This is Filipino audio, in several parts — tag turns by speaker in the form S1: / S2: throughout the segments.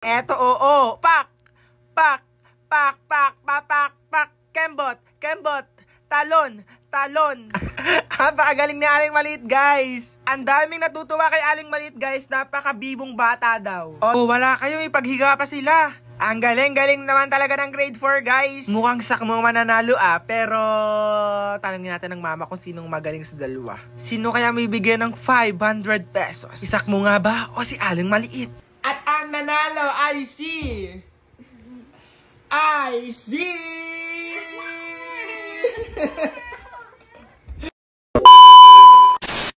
S1: Eto, oo. Pak! Pak! Pak! Pak! Pak! Pak! Pak! Kembot! Kembot! Talon! Talon! Napakagaling ni Aling Maliit, guys. Ang daming natutuwa kay Aling Maliit, guys. Napakabibong bata daw. Oh, wala kayo. Ipaghiga pa sila. Ang galing-galing naman talaga ng grade 4, guys. Mukhang sakmo mananalo pero tanongin natin ng mama kung sinong magaling sa dalawa. Sino kaya may bigyan ng 500 pesos? Isakmo nga ba o si Aling Maliit? At ang nanalo ay si...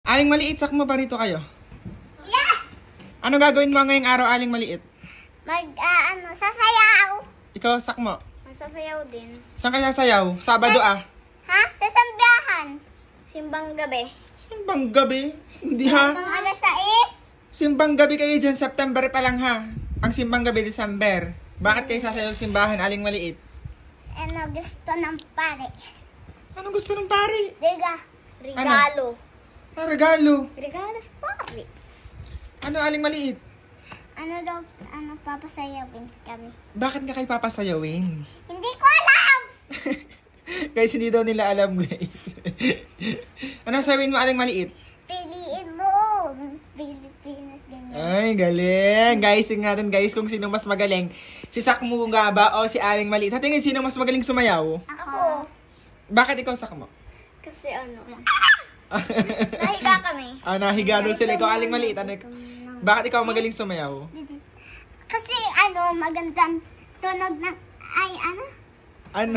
S1: Aling Maliit, sakmo ba rito kayo?
S2: Yeah!
S1: Ano gagawin mo ngayong araw, Aling Maliit?
S2: Sasayaw.
S1: Ikaw, sakmo.
S2: Magsasayaw din.
S1: Saan ka sasayaw? Sabado
S2: Ha? Sa sambahan. Simbang gabi.
S1: Simbang gabi? Hindi ha?
S2: Simbang alas 6.
S1: Simbang gabi kayo dyan, September pa lang ha. Ang simbang gabi, December. Bakit kayo sasayaw sa simbahan, Aling Maliit?
S2: Gusto ng pare.
S1: Anong gusto ng pare?
S2: Regalo.
S1: Ano regalo?
S2: Regalo sa pare.
S1: Ano, Aling Maliit?
S2: Papasayawin kami.
S1: Bakit nga kayo papasayawin?
S2: Hindi ko alam!
S1: Guys, hindi daw nila alam, guys. Ano sabihin mo, Aling Maliit?
S2: Piliin mo. Pilipinas, ganyan.
S1: Ay, galing. Guys, tingnan natin, guys, kung sino mas magaling. Si Sakmo nga ba o si Aling Maliit? Tingin, sino mas magaling sumayaw?
S2: Ako.
S1: Bakit ikaw, Sakmo?
S2: Kasi nahiga kami.
S1: Nahiga daw sila. Ikaw, Aling Maliit. Bakit ikaw magaling sumayaw?
S2: Kasi magandang tunog ng
S1: Ano?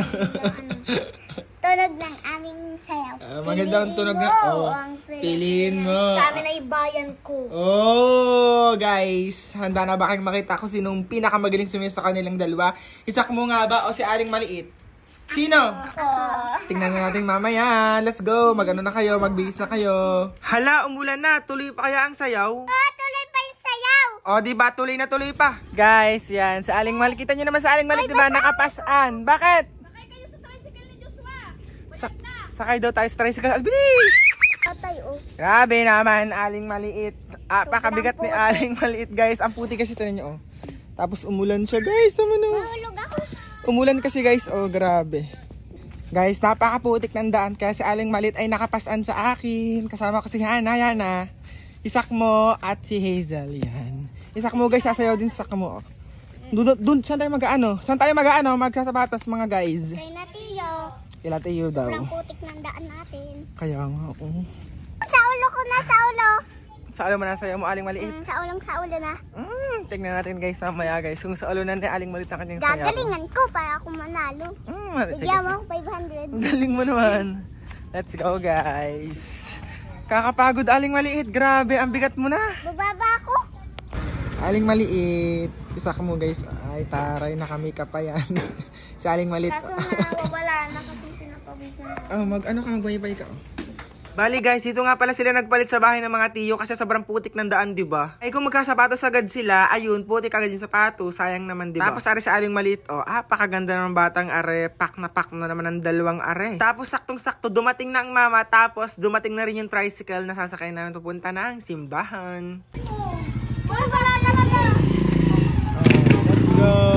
S2: tunog ng aming sayaw.
S1: Magandang tunog na. Piliin mo.
S2: Sa amin ay bayan ko.
S1: Oh, guys. Handa na ba kayong makita kung sinong pinakamagaling sumayaw sa kanilang dalawa? Isakmo nga ba o si Aling Maliit? Sino?
S2: Ako.
S1: Tingnan na natin mamaya. Let's go. Mag-ano na kayo. Magbihis na kayo. Hala, umulan na. Tuloy pa kaya ang sayaw?
S2: Tuloy pa yung sayaw.
S1: O, diba? Tuloy na tuloy pa. Guys, yan. Sa Aling Maliit. Kita nyo naman sa Aling Maliit, diba? Nakapasan. Bakit?
S2: Sakay kayo sa tricycle ni Joshua.
S1: Sakay daw tayo sa tricycle. Albilis!
S2: Patay,
S1: Grabe naman, Aling Maliit. Pakabigat ni Aling Maliit, guys. Ang puti kasi ito ninyo, Tapos umulan siya, guys. Naman,
S2: Mahulog ako.
S1: Umulan kasi, guys. Grabe. Guys, napakaputik ng daan. Kaya si Aling Maliit ay nakapasan sa akin. Kasama ko si Hana, Yana. Isakmo at si Hazel. Yan. Isakmo, guys. Sasayaw din sa Sakmo. Doon, saan tayo mag-ano? Saan tayo mag-ano? Magsasapatos, mga guys.
S2: Kay Natiyo.
S1: Kila Tiyo daw.
S2: Sobrang putik ng daan natin.
S1: Kaya nga,
S2: Sa ulo ko na, sa ulo.
S1: Sa ulo mo na sayaw mo, Aling Maliit.
S2: Sa ulo na.
S1: Tingnan natin, guys, mamaya, guys. Kung sa ulo na ni Aling Maliit ang kanyang sayaw.
S2: Gagalingan ko para ako manalo. Bigyan mo 500.
S1: Galing mo naman. Let's go, guys. Kakapagod, Aling Maliit. Grabe, ang bigat mo na.
S2: Bababa ako.
S1: Aling Maliit. Isa ka mo, guys. Ay, taray, nakamika pa yan. Si Aling Maliit.
S2: Kaso nawawala na kasi pinapawis na.
S1: Mag-ano ka, magway-bay ka. Bali, guys, dito nga pala sila nagpalit sa bahay ng mga tiyo kasi sobrang putik ng daan, diba? Ay, kung magkasapatos agad sila, ayun, putik agad yung sapatos. Sayang naman, diba? Tapos, are sa Aling Maliit, pakaganda ng batang are. Pak na naman ng dalawang are. Tapos, saktong-sakto, dumating na ang mama. Tapos, dumating na rin yung tricycle na sasakay namin pupunta ng simbahan. Let's go!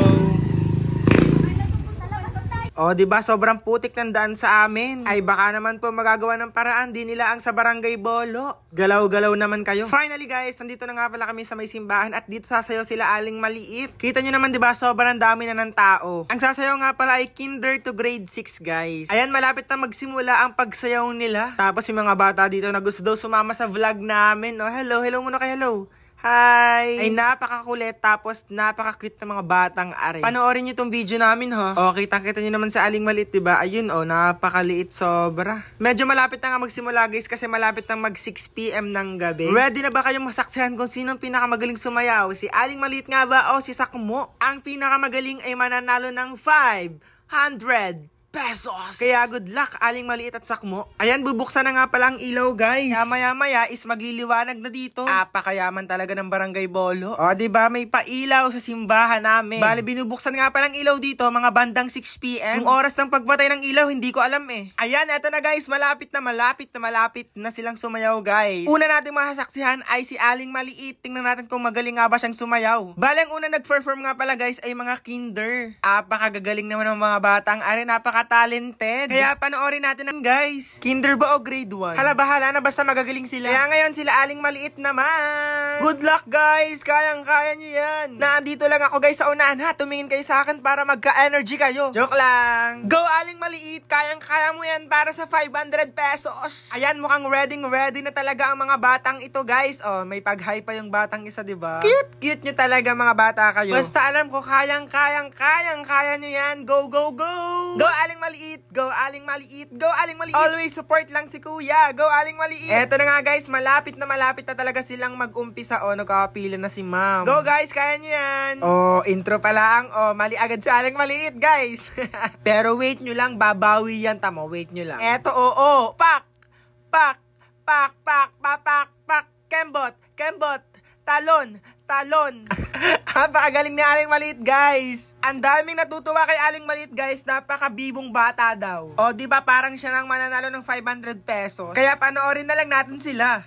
S1: Diba? Sobrang putik ng daan sa amin. Ay, baka naman po magagawa ng paraan. Di nila ang sa Barangay Bolo. Galaw-galaw naman kayo. Finally, guys, nandito na nga pala kami sa may simbahan at dito sasayaw sila Aling Maliit. Kita nyo naman, diba? Sobrang dami na ng tao. Ang sasayaw nga pala ay kinder to grade 6, guys. Ayan, malapit na magsimula ang pagsayaw nila. Tapos may mga bata dito na gusto daw sumama sa vlog namin. Hello muna kay hello. Hi! Ay, napakakulit tapos napaka-cute ng mga batang are. Panoorin nyo tong video namin, kitang-kita nyo naman sa Aling Maliit, diba? Ayun, napakaliit sobra. Medyo malapit na nga magsimula, guys, kasi malapit na mag 6 PM ng gabi. Ready na ba kayong masaksihan kung sino ang pinakamagaling sumayaw? Si Aling Maliit nga ba o si Sakmo? Ang pinakamagaling ay mananalo ng 500 pesos. Kaya good luck, Aling Maliit at Sakmo. Ayan, bubuksan na nga pala ang ilaw, guys. Kaya maya-maya is magliliwanag na dito. Apakayaman talaga ng Barangay Bolo. O, diba, may pailaw sa simbahan namin. Bale, binubuksan nga palang ilaw dito, mga bandang 6 PM. Yung oras ng pagbatay ng ilaw, hindi ko alam eh. Ayan, eto na guys, malapit na silang sumayaw, guys. Una natin masasaksihan ay si Aling Maliit. Tingnan natin kung magaling nga ba siyang sumayaw. Bale, ang una nag-perform nga pala, guys, ay mga kinder. Apakagagaling naman ng mga batang are, napaka-talented. Kaya panoorin natin ang guys. Kinder ba o grade 1? Hala, bahala na, basta magagaling sila. Kaya ngayon sila Aling Maliit naman. Good luck guys, kayang-kaya nyo yan. Nandito lang ako guys sa unahan ha. Tumingin kayo sa akin para magka-energy kayo. Joke lang. Go Aling Maliit, kayang-kaya mo yan para sa 500 pesos. Ayan, mukhang ready na talaga ang mga batang ito guys. Oh, may pag-high pa yung batang isa, diba? Cute nyo talaga mga bata kayo. Basta alam ko kaya nyo yan. Go, go, go! Go Aling Maliit! Go Aling Maliit! Go Aling Maliit! Always support lang si Kuya! Go Aling Maliit! Eto na nga guys, malapit na talaga silang mag-umpisa. O, nagkakapila na si ma'am. Go guys, kaya nyo yan! Oh, intro pa lang. Oh, mali agad si Aling Maliit guys! Pero wait nyo lang, babawi yan tamo. Wait nyo lang. Eto, oo! Pak! Kembot! Talon! Napakagaling ni Aling Maliit guys. Ang daming natutuwa kay Aling Maliit guys. Napakabibong bata daw. O diba parang siya nang mananalo ng 500 pesos. Kaya panoorin na lang natin sila.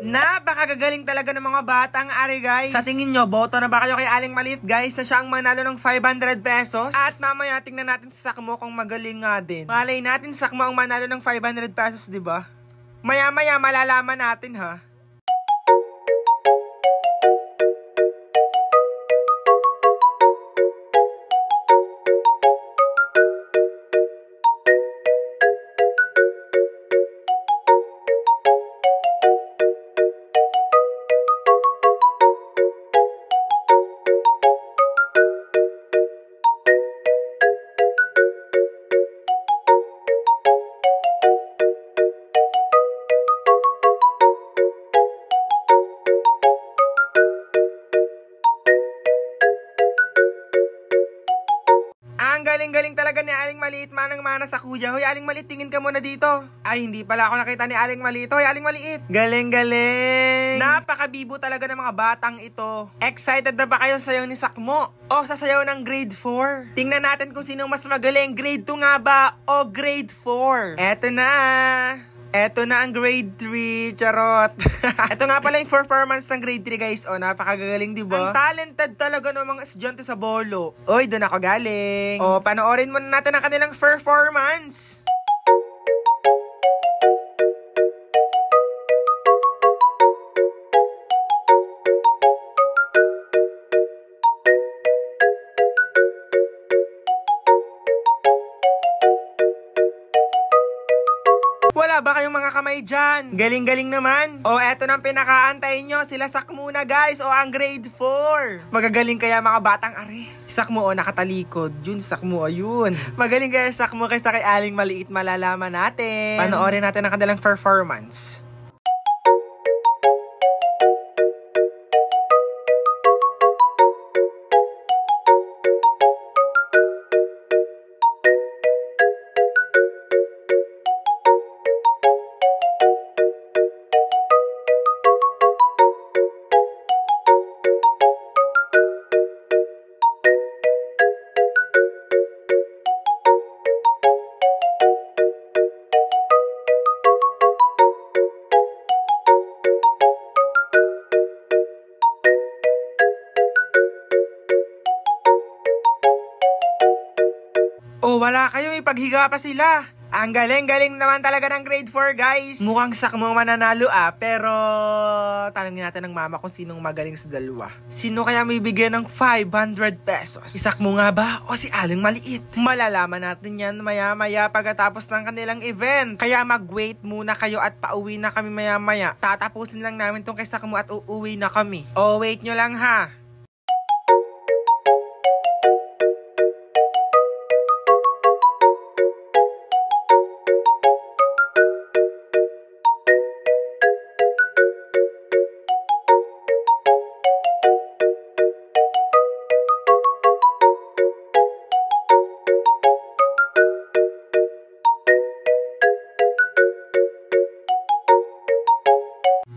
S1: Napakagagaling talaga ng mga batang are guys. Sa tingin nyo, boto na ba kayo kay Aling Maliit guys na siya ang manalo ng 500 pesos? At mamaya tingnan natin sa Sakmo kung magaling nga din. Malay natin sa Sakmo ang manalo ng 500 pesos, diba? Maya-maya malalaman natin ha. Ang galing-galing talaga ni Aling Maliit, manang-mana sa kuya. Hoy, Aling Maliit, tingin ka muna dito. Ay, hindi pala ako nakita ni Aling Maliit. Hoy, Aling Maliit. Galing-galing. Napakabibo talaga ng mga batang ito. Excited na ba kayo sa sayaw ni Sakmo? O sa sayaw ng grade 4? Tingnan natin kung sino mas magaling. Grade 2 nga ba o grade 4? Eto na. Eto na ang grade 3, charot. Ito nga pala yung performance ng grade 3 guys. O, napakagagaling diba? Ang talented talaga ng mga estudyante sa Bolo. Oy, doon ako galing. O, panoorin muna natin ang kanilang performance. Wala ba kayong mga kamay dyan? Galing-galing naman. O, eto nang pinakaantay nyo. Sila Sakmo na guys. O, ang grade 4. Magagaling kaya mga batang are. Sakmo o, nakatalikod. Yun, Sakmo o, yun. Magaling kaya Sakmo kaysa kay Aling Maliit. Malalaman natin. Panoorin natin ang kanilang performance. Oh, wala kayo. May paghiga pa sila. Ang galing-galing naman talaga ng grade 4, guys. Mukhang sakmo mananalo pero tanongin natin ng mama kung sinong magaling sa dalawa. Sino kaya may bigyan ng 500 pesos? Isakmo nga ba o si Aling Maliit? Malalaman natin yan maya-maya pagkatapos ng kanilang event. Kaya mag-wait muna kayo at pauwi na kami maya-maya. Tatapusin lang namin tong kay Sakmo at uuwi na kami. Oh, wait nyo lang ha.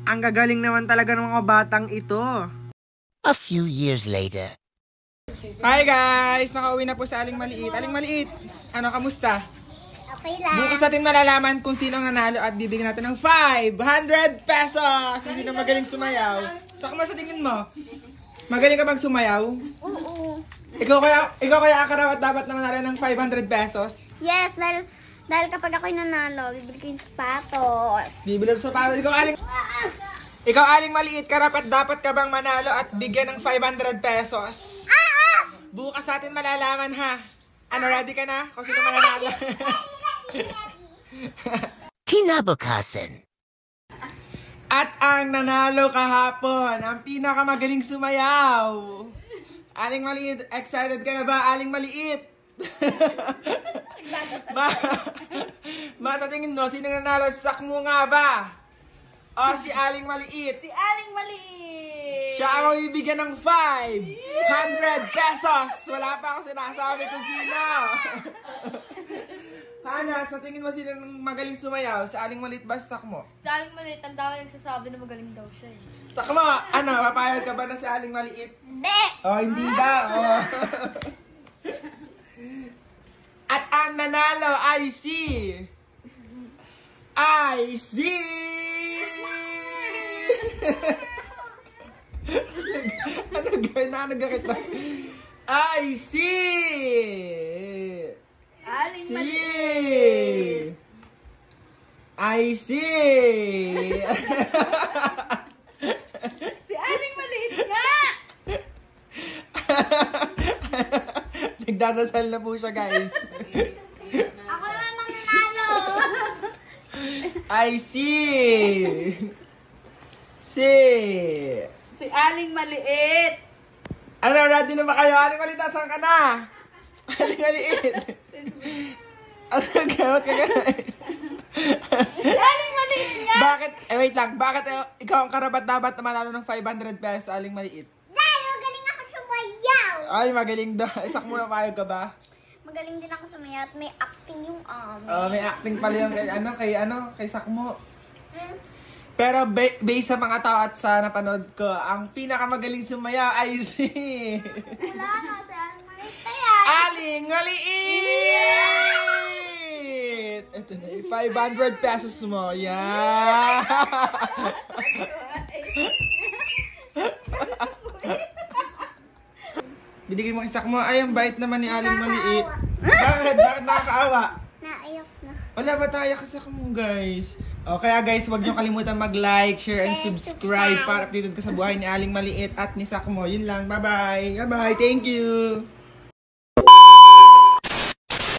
S1: Ang gagaling naman talaga ng mga batang ito.
S3: A few years later.
S1: Hi guys! Nakauwi na po sa Aling Maliit. Aling Maliit, ano, kamusta?
S2: Okay lang.
S1: Bukas natin malalaman kung sino ang nanalo at bibigyan natin ng 500 pesos! Kung sino magaling sumayaw. Sakmo, sa tingin mo, magaling ka bang sumayaw?
S2: Oo.
S1: Ikaw kaya karapat dapat na manalo ng 500 pesos?
S2: Yes, dahil kapag ako'y nanalo, bibili ko yung sapatos.
S1: Bibili sa sapatos. Ikaw, Aling Maliit, karapat dapat ka bang manalo at bigyan ng 500 pesos? Bukas natin malalaman ha. Ano, ready ka na? Kung sino mananalo?
S3: Kinabukasan.
S1: At ang nanalo kahapon, ang pinakamagaling sumayaw. Aling Maliit, excited ka na ba, Aling Maliit? Sa tingin mo, sino nanalo? Sakmo nga ba? O si Aling Maliit?
S4: Si Aling Maliit!
S1: Siya ang bibigyan ng 500 pesos! Wala pa ako sinasabi kung sino. Hana, sa tingin mo sino magaling sumayaw? Si Aling Maliit ba sa Sakmo?
S4: Si Aling Maliit, ang dami nagsasabi na magaling daw siya eh.
S1: Sakmo, ano, papayag ka ba na si Aling Maliit?
S2: Hindi.
S1: Oh, hindi daw. Oh. At ang nanalo ay si... Ano kita? Ay si...
S4: Aling Maliit!
S1: I see!
S4: Si Aling Maliit nga!
S1: Nagdadasal na po siya, guys.
S2: Ako naman mananalo.
S1: I see!
S4: Si Aling Maliit!
S1: Ano, ready na ba kayo? Aling Maliit, saan ka na? Aling Maliit! Ano, gawat ka gano'n?
S4: Si Aling Maliit nga!
S1: Bakit, wait lang, bakit ikaw ang karapat-dapat na manalo ng 500 pesos, Aling Maliit?
S2: Dahil magaling ako sumayaw.
S1: Ay, magaling daw. Isak mo, payag ka ba?
S2: Magaling din ako sumayaw at may acting yung amin.
S1: May acting pala yung kay Sakmo. Pero based sa mga tao at sa napanood ko, ang pinakamagaling sumayaw ay si...
S2: Wala na, si Aling Maliit na yan.
S1: Aling Maliit! Ito na, 500 pesos mo. Yeah! Binigay mo kay Sakmo. Ay, ang bait naman ni Aling Maliit. Bakit nakakaawa?
S2: Naayok na.
S1: Wala ba tayo kasi Sakmo, guys? O kaya guys, huwag niyo kalimutan mag-like, share, and subscribe para updated ka sa buhay ni Aling Maliit at ni Sakmo. Yun lang. Bye-bye. Bye-bye. Thank you.